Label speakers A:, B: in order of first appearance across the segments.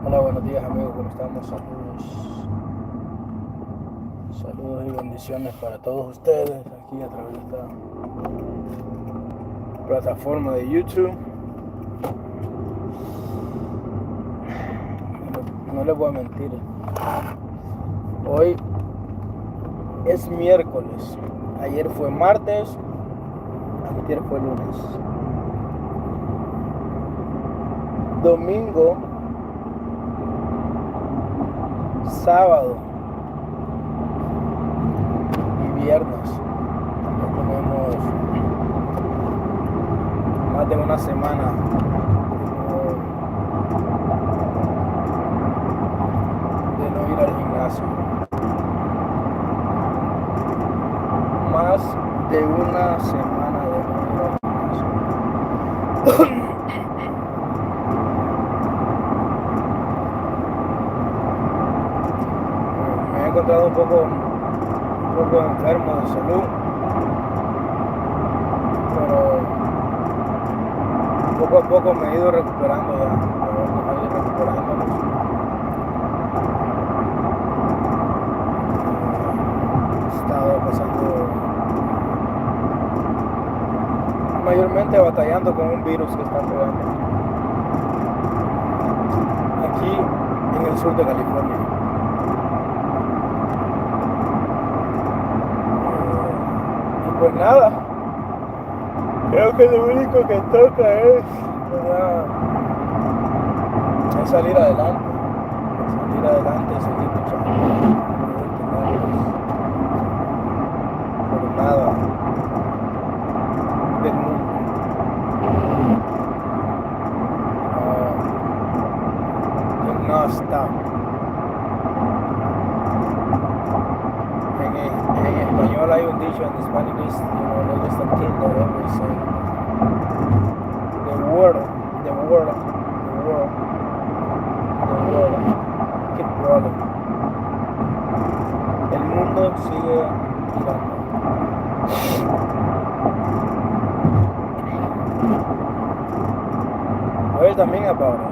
A: Hola, buenos días amigos, ¿cómo estamos? Saludos, saludos y bendiciones para todos ustedes aquí a través de esta plataforma de YouTube. No les voy a mentir, hoy es miércoles, ayer fue martes, antier fue lunes, domingo, sábado y viernes. Ya tenemos más de una semana de no ir al gimnasio. Más de una semana de no ir al gimnasio. Me he encontrado un poco enfermo de salud, pero poco a poco me he ido recuperando ya. Vamos a ir recuperándonos. He estado pasando mayormente batallando con un virus que está pegando aquí en el sur de California. Y pues nada, creo que lo único que toca es, ¿verdad?, es salir adelante, y seguir luchando, por nada del mundo. No stop. En español hay un dicho, en Spanish, there's a king that always say, the world keep rolling. El mundo sigue girando. Well, también about it.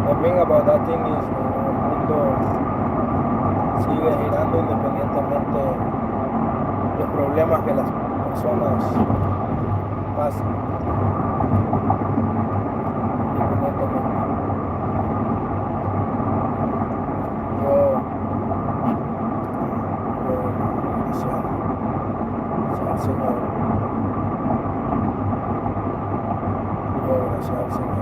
A: The thing about that thing is, el mundo sigue girando independientemente de los problemas que las personas pasan. Independientemente. Gracias al Señor. Gracias al Señor.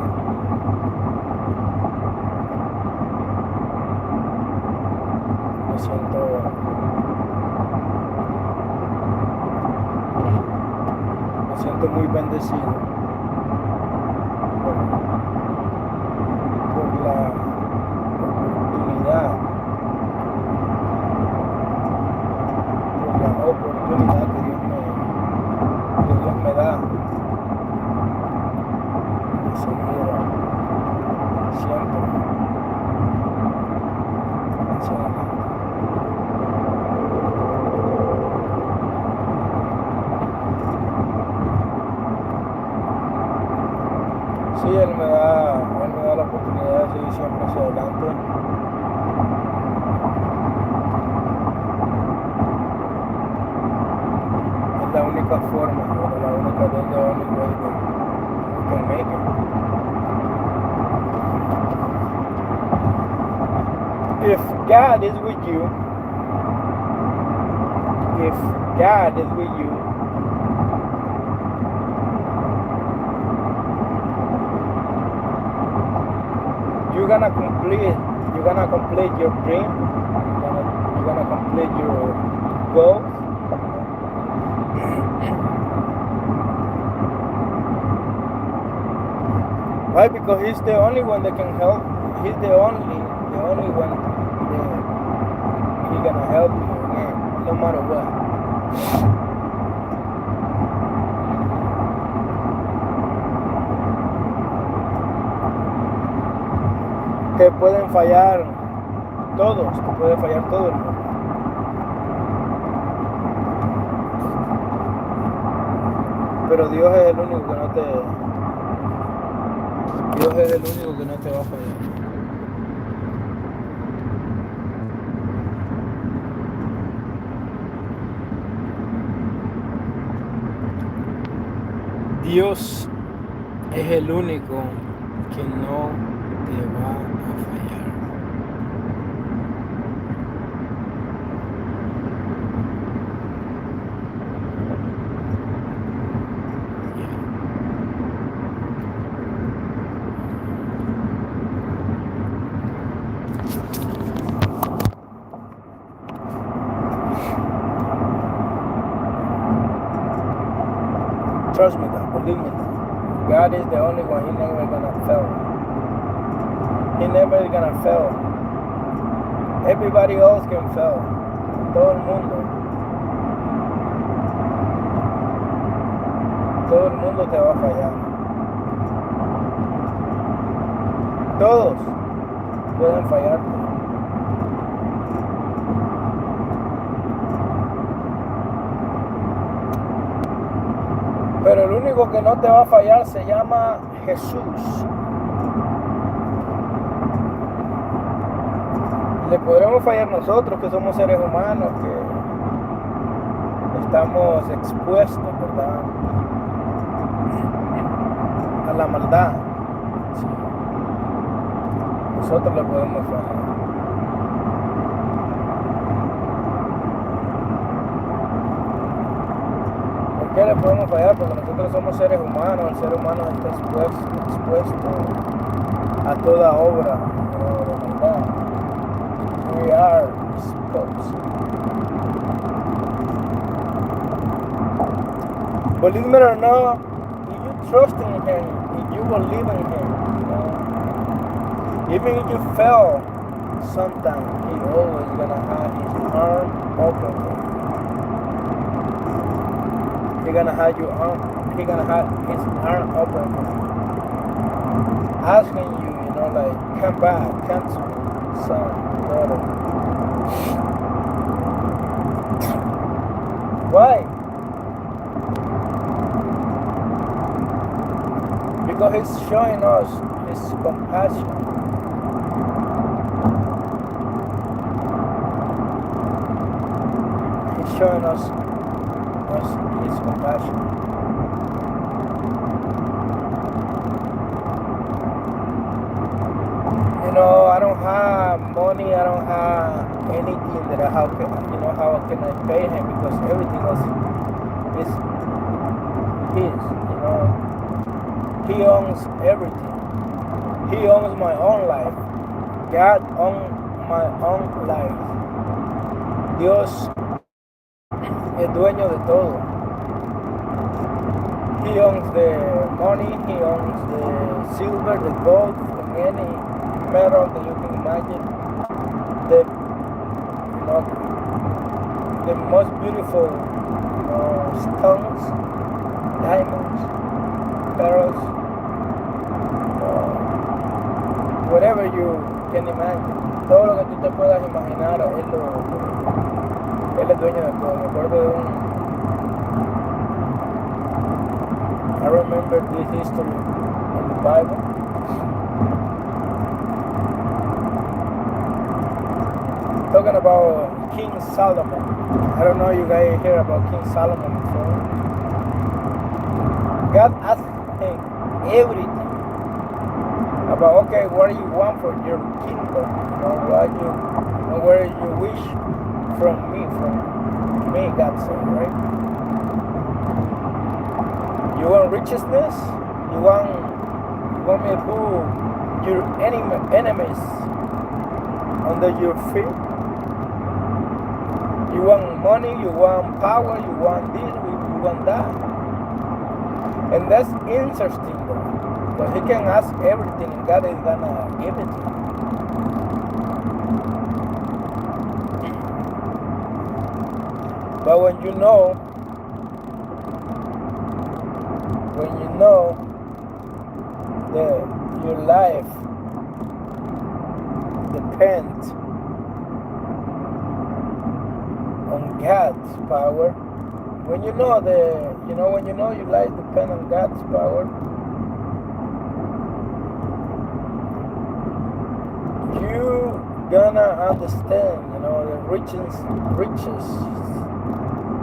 A: Me siento muy bendecido por la oportunidad que Dios me da de seguir siempre hacia adelante. Sí, Él me da la oportunidad de seguir siempre hacia adelante. Es la única forma, la única the only way that we can make it. If God is with you, you're gonna complete your dream, you're gonna complete your goals. Why? Because He's the only one that can help. He's the only one that He's gonna help you, no matter what. Que pueden fallar todos, que puede fallar todo el mundo. Pero Dios es el único que no te... Dios es el único que no te va a fallar. Dios es el único que no te va a fallar. Trust me that, believe me that. God is the only one. He never gonna fail. He never gonna fail. Everybody else can fail. Todo el mundo. Todo el mundo te va a fallar. Todos pueden fallarte. Pero el único que no te va a fallar se llama Jesús. Le podremos fallar nosotros, que somos seres humanos, que estamos expuestos, ¿verdad?, a la maldad. Sí. Nosotros le podemos fallar. ¿Por qué le podemos fallar? Porque nosotros somos seres humanos. El ser humano está expuesto a toda obra de maldad. We are exposed. Believe it or not, if you trust in Him, if you believe in Him, even if you fail sometime, He always gonna have His arm open for you. He gonna have His arm open for you, asking you, like, come back, come to me, son, daughter. Why? Because He's showing us His compassion. He's showing us His compassion. I don't have money, I don't have anything that how can I pay Him, because everything else is His, He owns everything. He owns my own life. God owns my own life. Dios es dueño de todo. He owns the money, He owns the silver, the gold, and any metal that you can imagine. The most beautiful stones, diamonds, pearls, whatever you can imagine. Todo lo que tú te puedas imaginar, Él es dueño de todo. Me acuerdo de I remember this history in the Bible. Talking about King Solomon. I don't know if you guys hear about King Solomon before. God asked him everything about, okay, what do you want for your kingdom? Where you wish from me, God said, right? You want righteousness? You want me to put your enemies under your feet? You want money, you want power, you want this, you want that. And that's interesting though, because He can ask everything and God is gonna give it to you. But when you know that your life depends on God's power, When when you know your life depends on God's power, you gonna understand, the riches,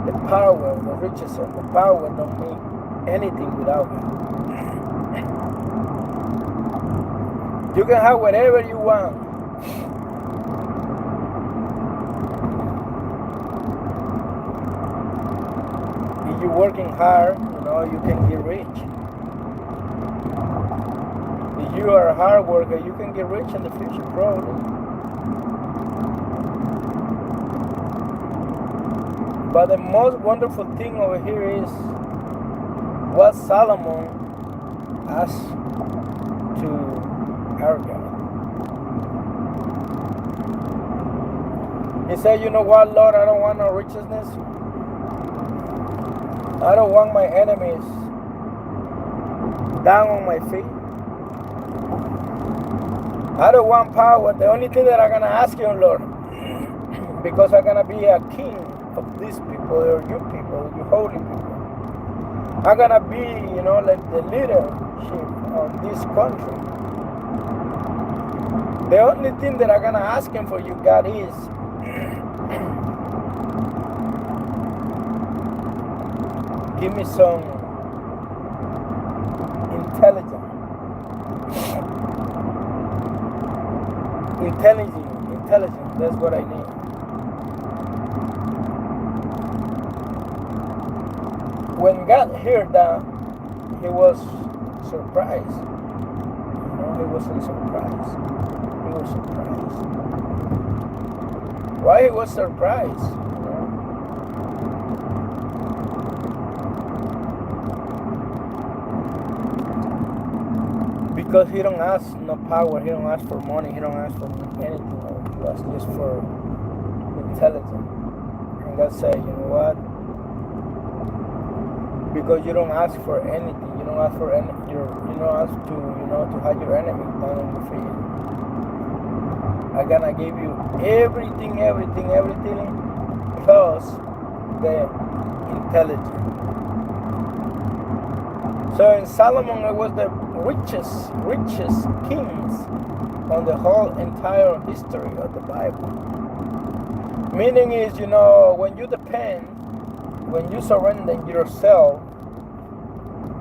A: the power, the riches and the power don't mean anything without it. You can have whatever you want. If you're working hard, you can get rich. If you are a hard worker, you can get rich in the future, probably. But the most wonderful thing over here is what Solomon asked to our God. He said, you know what, Lord, I don't want no righteousness. I don't want my enemies down on my feet. I don't want power. The only thing that I'm going to ask you, Lord, because I'm going to be a king of these people, or you people, you holy people. I'm going to be, like the leadership of this country. The only thing that I'm going to ask him for you, God, is give me some intelligence. Intelligence, that's what I need. When God heard that, he was surprised. He wasn't surprised. He was surprised. Why he was surprised? Because he don't ask no power, he don't ask for money, he don't ask for anything. He asks just for intelligence. And God said, you know what? Because you don't ask for anything, you don't ask for you don't ask to have your enemy down on your feet. I'm gonna give you everything, plus the intelligence. So in Solomon, it was the richest kings on the whole entire history of the Bible. Meaning is, when you depend, when you surrender yourself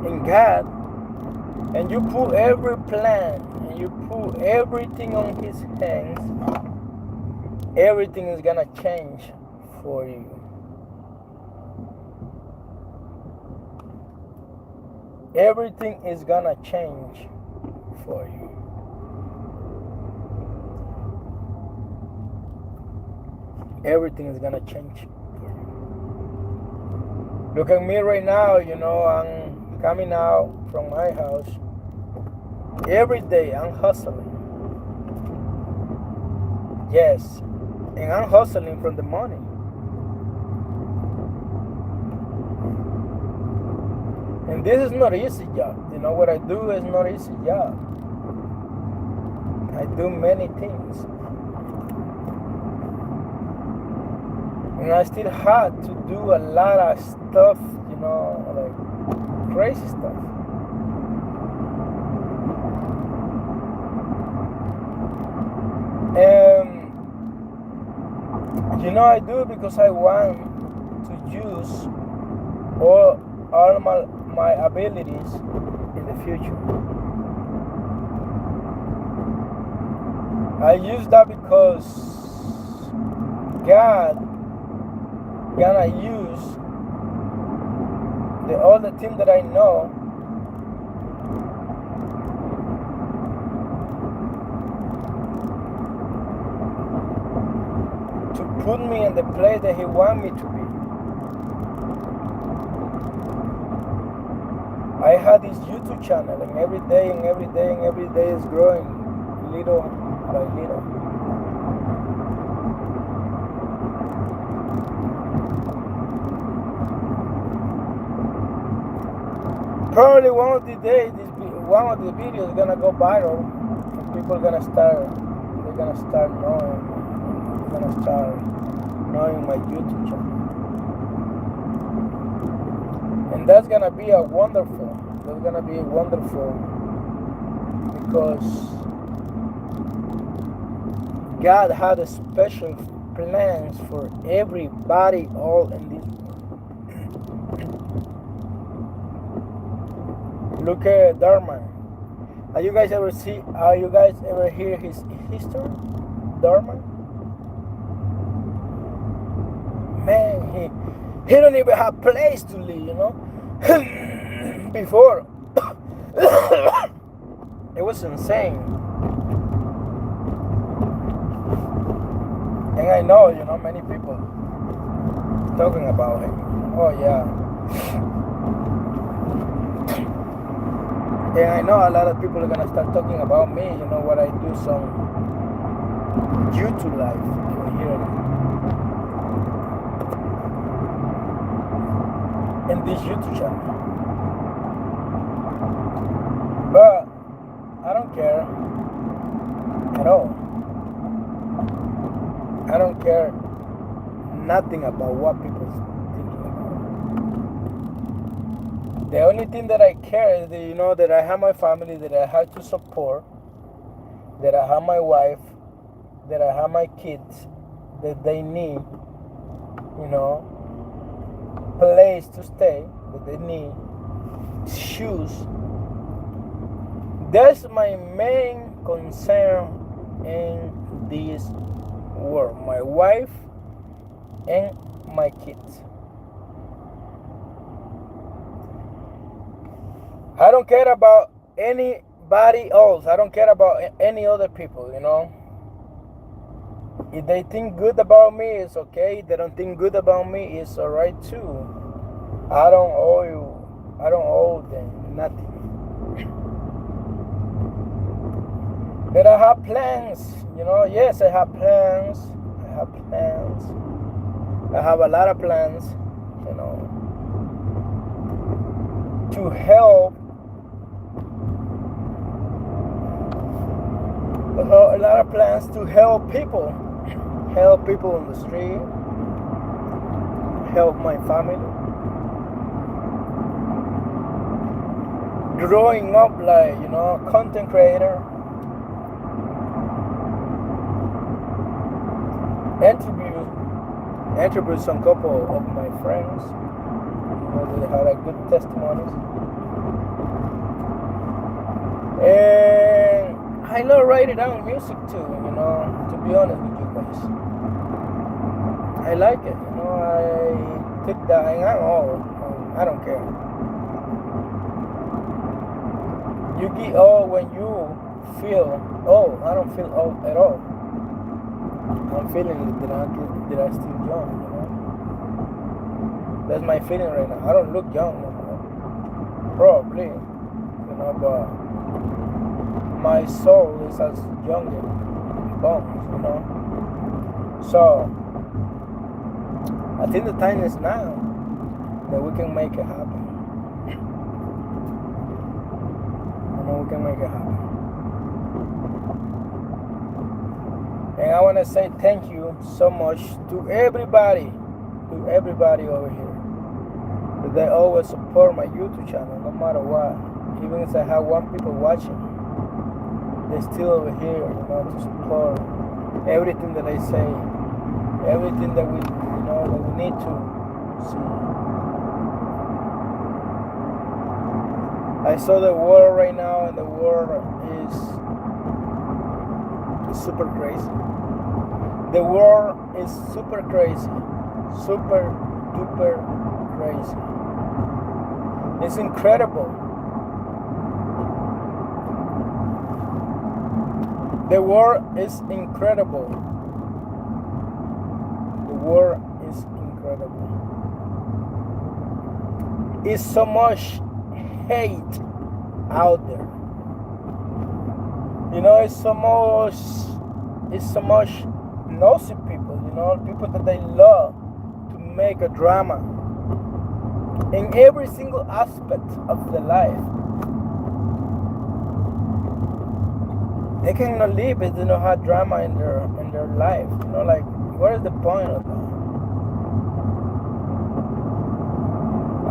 A: in God, and you put every plan, and you put everything on his hands, everything is gonna change for you. Everything is gonna change for you. Everything is gonna change for you. Look at me right now, I'm coming out from my house. Every day I'm hustling. Yes, and I'm hustling from the money. And this is not an easy job. What I do is not an easy job. I do many things. And I still had to do a lot of stuff, like crazy stuff. I do it because I want to use all my abilities in the future. I use that because God gonna use all the things that I know to put me in the place that he wants me to be. I had this YouTube channel, and every day is growing little by little. Probably one of the videos is gonna go viral, and people are gonna start knowing my YouTube channel. And that's gonna be a wonderful. That's gonna be wonderful because God had a special plans for everybody all in this world. Look at Dharma. Have you guys ever see? Have you guys ever hear his history, Dharma? Man, he don't even have place to live, you know. Before, it was insane. And I know, you know, many people talking about him. Oh yeah. And I know a lot of people are gonna start talking about me, you know, what I do some YouTube live here in this YouTube channel. But I don't care at all. I don't care nothing about what people thinking about. The only thing that I care is that, you know, that I have my family, that I have to support, that I have my wife, that I have my kids, that they need, you know, place to stay, that they need shoes. That's my main concern in this world. My wife and my kids. I don't care about anybody else. I don't care about any other people, you know. If they think good about me, it's okay. If they don't think good about me, it's alright too. I don't owe them nothing. But I have plans, you know. Yes, I have plans. I have plans. I have a lot of plans, you know, to help. A lot of plans to help people on the street, help my family. Growing up like, you know, content creator. Interview some couple of my friends. You know, they had a good testimonies. And I love writing down music too, you know, to be honest with you guys. I like it, you know, I took that and I don't care. You get old when you feel old. I don't feel old at all. I'm feeling that I'm still young, you know. That's my feeling right now. I don't look young no more. Probably, you know, but my soul is as young as bones, you know. So I think the time is now that we can make it happen. You know, we can make it happen. And I want to say thank you so much to everybody over here. That they always support my YouTube channel, no matter what. Even if I have one people watching, they're still over here, you know, to support everything that I say, everything that we, you know, that we need to see. I saw the world right now, and the world is super crazy. The world is super crazy. Super duper crazy. It's incredible. The world is incredible. The world is incredible. It's so much hate out there. You know, it's so much nosy people, you know, people that they love to make a drama in every single aspect of their life. They cannot live if they don't have drama in their life. You know, like, what is the point of that?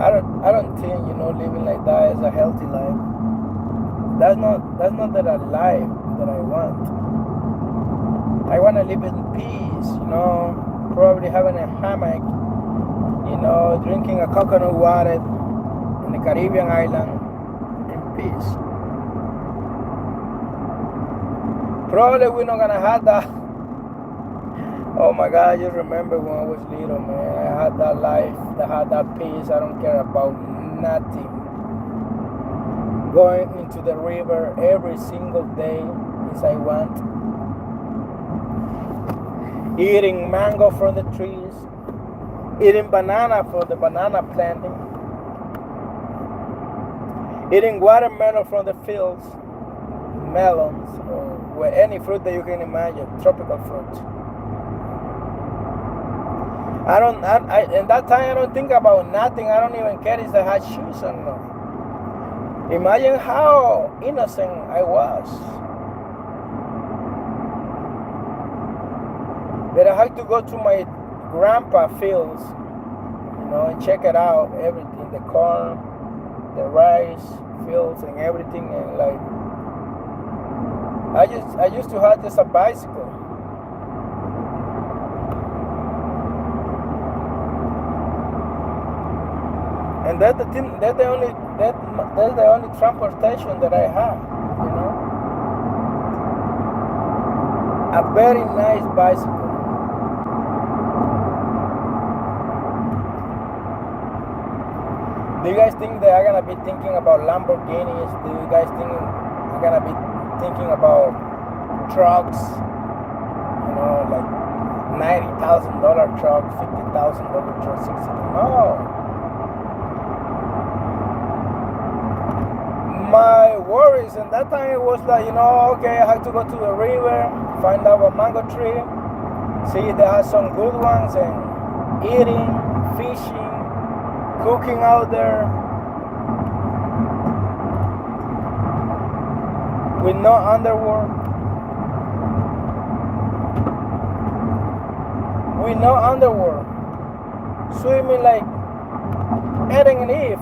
A: I don't think living like that is a healthy life. That's not the life that I want. I want to live in peace, probably having a hammock, drinking a coconut water in the Caribbean island in peace. Probably we're not gonna have that. Oh my God, I just remember when I was little, man. I had that life, I had that peace. I don't care about nothing. Going into the river every single day as I want. Eating mango from the trees. Eating banana from the banana planting. Eating watermelon from the fields. Melons, or any fruit that you can imagine, tropical fruit. In that time I don't think about nothing. I don't even care if I had shoes or not. Imagine how innocent I was. That I had to go to my grandpa fields, and check it out, everything, the corn, the rice fields and everything, and like I used to have just a bicycle. And that's the thing. That's the only transportation that I have. A very nice bicycle. Do you guys think that I'm gonna be thinking about Lamborghinis? Do you guys think I'm gonna be thinking about trucks? Like $90,000 truck, $50,000 truck, $60,000. No. My worries in that time it was like, okay, I had to go to the river, find out a mango tree, see if they have some good ones, and eating, fishing, cooking out there with no underwear. With no underwear. Swimming like Adam and Eve.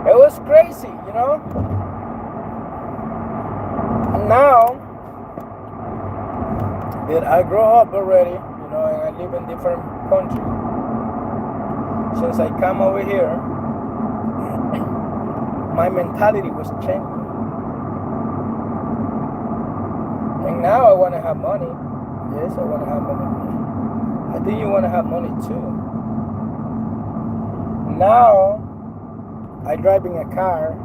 A: It was crazy, And now that I grow up already, and I live in different country. Since I come over here, my mentality was changing. And now I want to have money. Yes, I want to have money. I think you want to have money too. Now, I driving a car.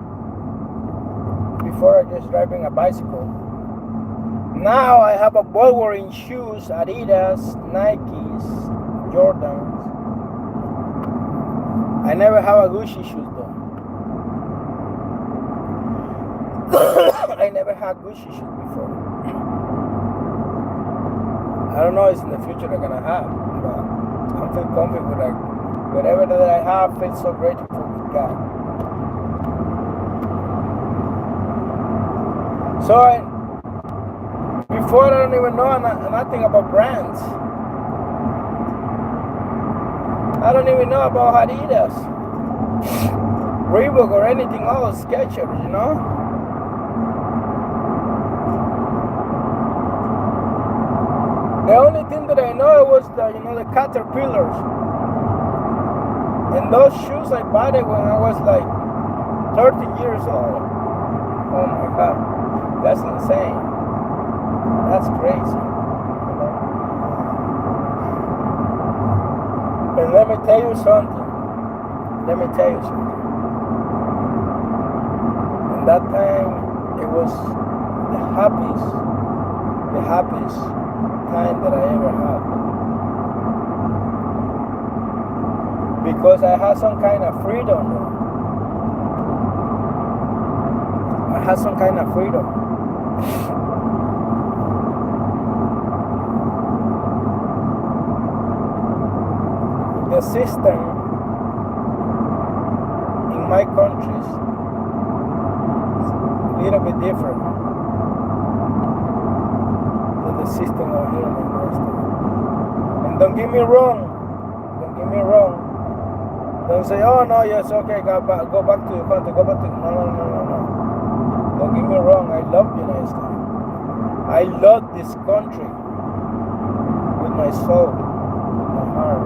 A: Before I just driving a bicycle. Now I have a boy wearing shoes, Adidas, Nikes, Jordans. I never have a Gucci shoes though. I never had Gucci shoes before. I don't know if in the future I'm gonna have, but I'm feel confident with whatever that I have. Feels so grateful with God. So before I don't even know nothing about brands. I don't even know about Adidas, Reebok, or anything else, Skechers, The only thing that I know was the Caterpillars. And those shoes I bought it when I was like 13 years old. Oh my God. That's insane. That's crazy. And let me tell you something. In that time, it was the happiest time that I ever had. Because I had some kind of freedom. I had some kind of freedom. The system in my country is a little bit different than the system over here in the United States. And don't get me wrong. Don't say, oh no, yes, okay, go back to your country, go back to, no, no, no, no, no. Don't get me wrong, I love the United States. I love this country with my soul, with my heart.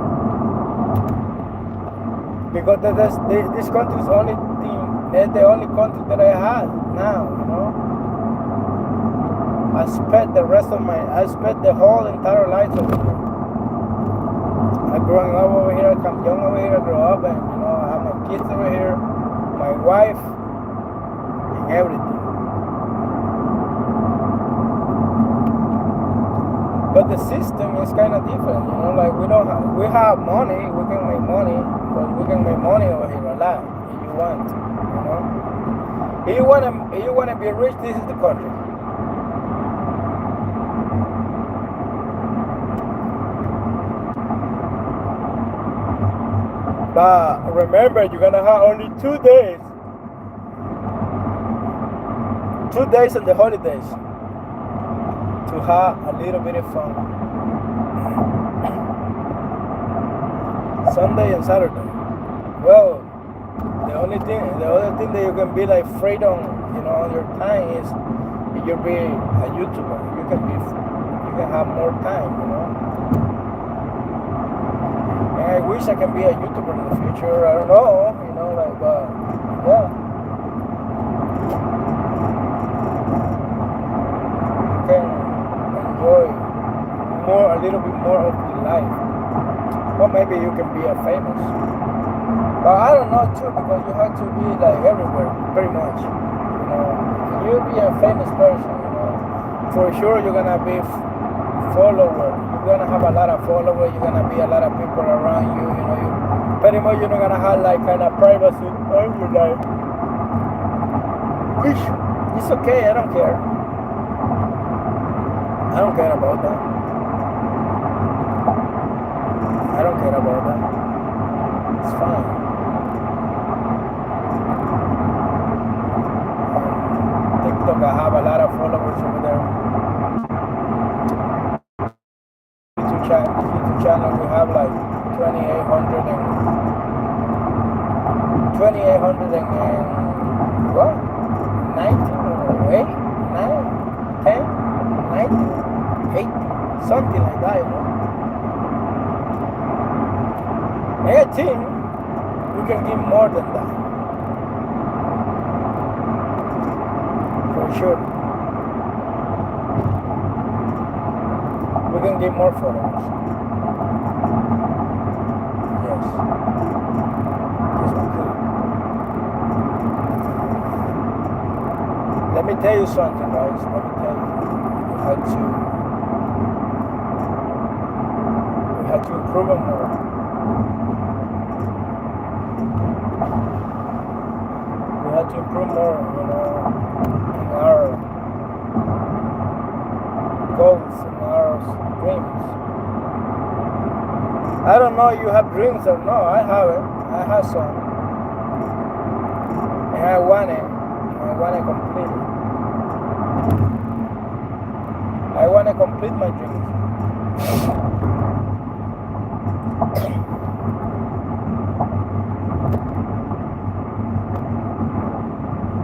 A: Because this country is the only country that I have now, you know. I spent the whole entire life over here. I growing up over here, I come young over here, I grow up and, you know, I have my kids over here, my wife, and everything. But the system is kind of different, you know, like we have money, we can make money, but we can make money over here a lot if you want, you know. If you wanna be rich, this is the country. But remember, you're gonna have only 2 days. 2 days on the holidays to have a little bit of fun. Sunday and Saturday. Well, the other thing that you can be like afraid on, you know, on your time is if you be a YouTuber. You can have more time, you know. And I wish I can be a YouTuber in the future. I don't know, you know, like, yeah. You can enjoy a little bit more of the life. Or maybe you can be a famous. But I don't know too, because you have to be like everywhere, pretty much. You know, you'll be a famous person, you know. For sure you're gonna be follower. You're gonna have a lot of followers, you're gonna be a lot of people around you, you know, pretty much you're not gonna have like kind of privacy of your life. Which it's okay, I don't care. I don't care about that. I don't care about that. It's fine. TikTok, I have a lot of followers over there. YouTube channel, we have like 2,800 and what? 19 or 8, 9, 10, 19, 8, something like that, you know. 18, we can give more than that. For sure. We can give more followers. Yes. Yes, we could. Let me tell you something, guys. Let me tell you. We had to improve it more. We had to improve more, you know, in our goals, in our dreams. I don't know if you have dreams or no. I have it. I have some. And I want it. I want to complete it. I want to complete my dreams.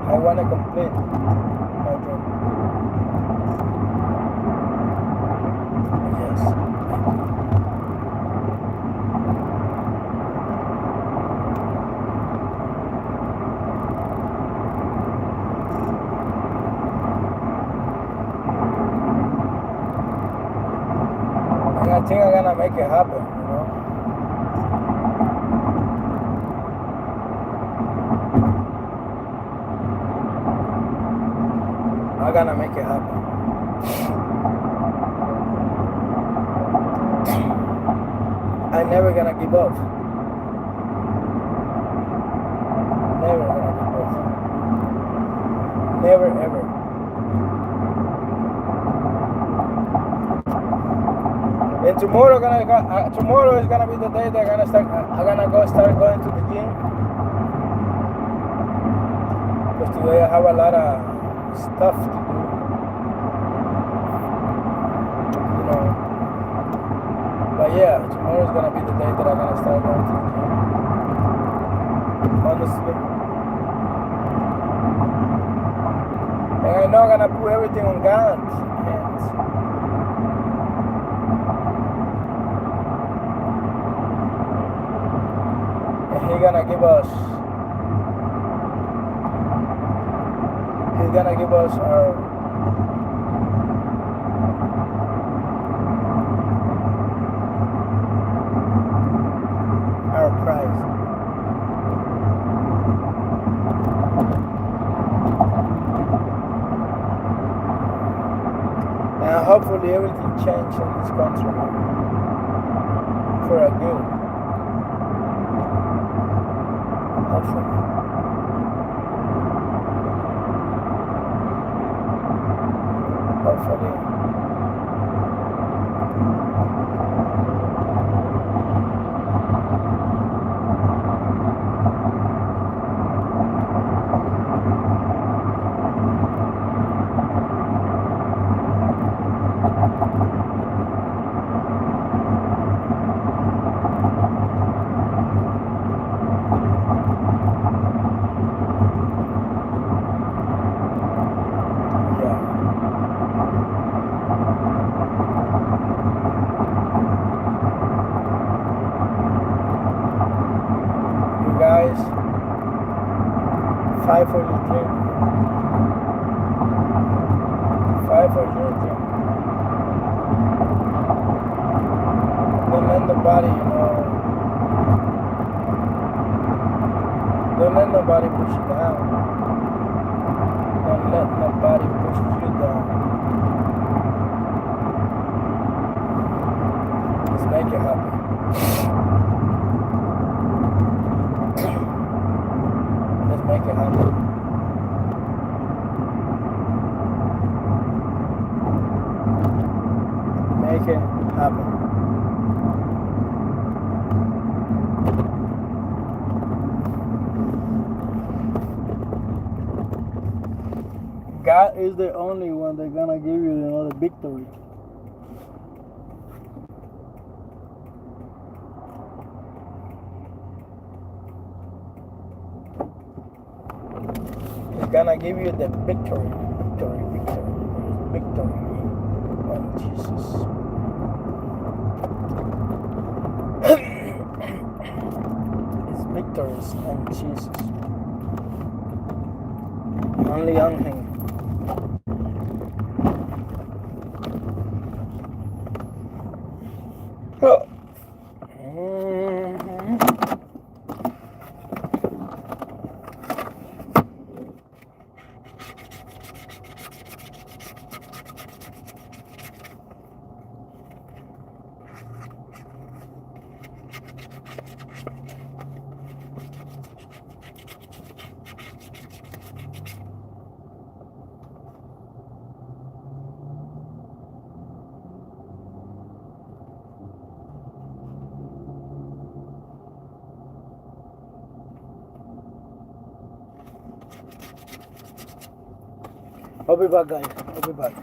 A: I want to complete my dream. Yes. And I think I'm gonna make it happen, you know. I'm gonna make it happen. I'm never gonna give up. Never gonna give up. Never ever. And tomorrow is gonna be the day that I'm gonna start going to the gym. Because today I have a lot of stuff to do. You know. But yeah, tomorrow is gonna be the day that I'm gonna start going to the gym. honestly. And I'm not gonna put everything on God's hands. And He's gonna give us. He's gonna give us our prize. And hopefully everything changes in this country for a good. Hopefully. Hopefully. Guys, fight for your dream. Fight for your dream. Don't let nobody, don't let nobody push you down. Don't let nobody push you down. Just make it happen. Make it happen. Make it happen. God is the only one that's gonna give you another victory. Gonna give you the victory on Jesus. It's victories on Jesus. Only on Him. Oh. I'll be back, guys. I'll be back.